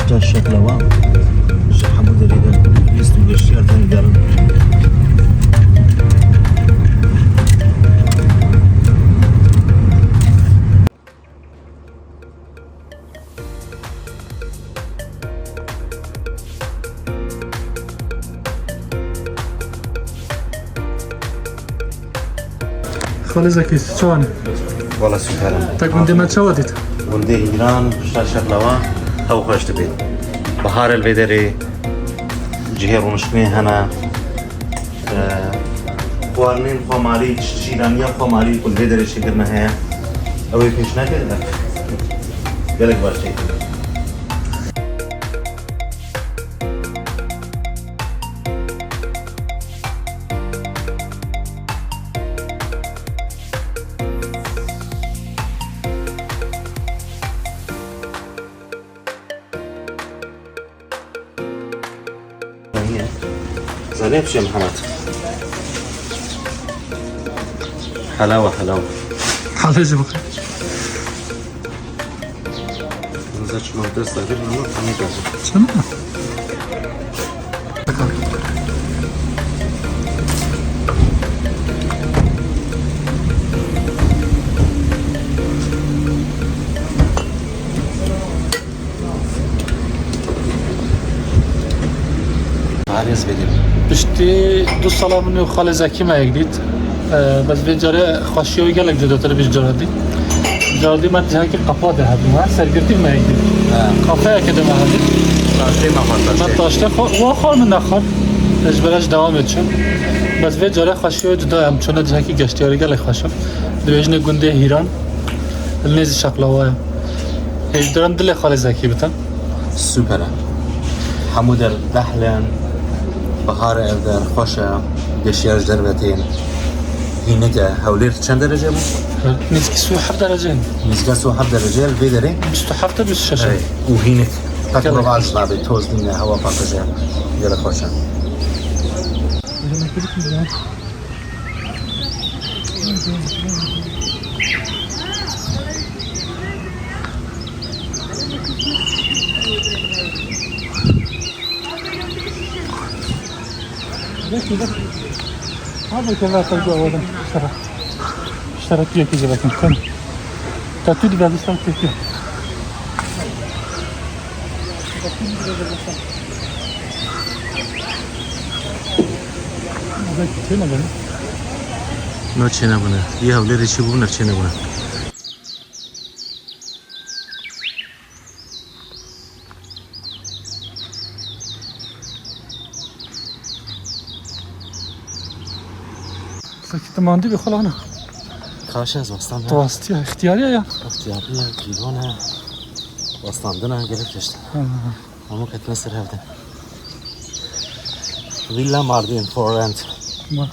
Şta şaklava. Şahamu deriden. Yistim geçtiğerden yarın. خالص زكي شوان Valla süperim. تقول دي ما تشودت Gunde İran, şta şaklava. Tav hoş dibin. Bahar elvederi. Ciher unuşkmi hana. Kuarnin khomari, şiraniya khomari kul vederi şekirne haya. Evi peşine geldi. Gerek var şey. زين بشي محمد حلاوة حلاوة حالي جبك نزلت شو مدرسة غير ما نروح عم يجازو سنة عاريز بديل بشتي دو سالا منو خالي زكي ما يقديت بس بجاره خاشيوي گلک جداتر بیش جاردی جاردی من جایی که قفا ده هدیم ها سرگرتی ما يقديت قفا که ما هدیم تاشتي ما من فرطاشتي داشته و خال من نخال اجبرش دوام اتشم بس بجاره خاشیوی جدا هم چون جایی که گشتیاری گلک خاشم دویجن گنده هیران النزی شکلواه هیچ دارم دل خالي زكي بتم سوبر حمودر دحلن بهار evder خوشا گشیار جربتين هينك هولير چند درجه بود؟ نزكي سو 7 درجه نزگه سو 7 درجه الفيدري 27 26 و هينك تقرب عز بابي توز دينا هوا باقجه يلا خوشا هذا كذا ترجع ولا اشترك فيها كذا لكن كم تأتي بعد اشترك فيها نو چنه بونه یه هولیر چی بونه چنه بونه سكت ما عندي بخلانا کاش از وستان تواسطي اختياري يا اختیاریه گیلونه وستاندنه گرفتشت همو کتنه سر هفته ویلا ماردین فور رنت ما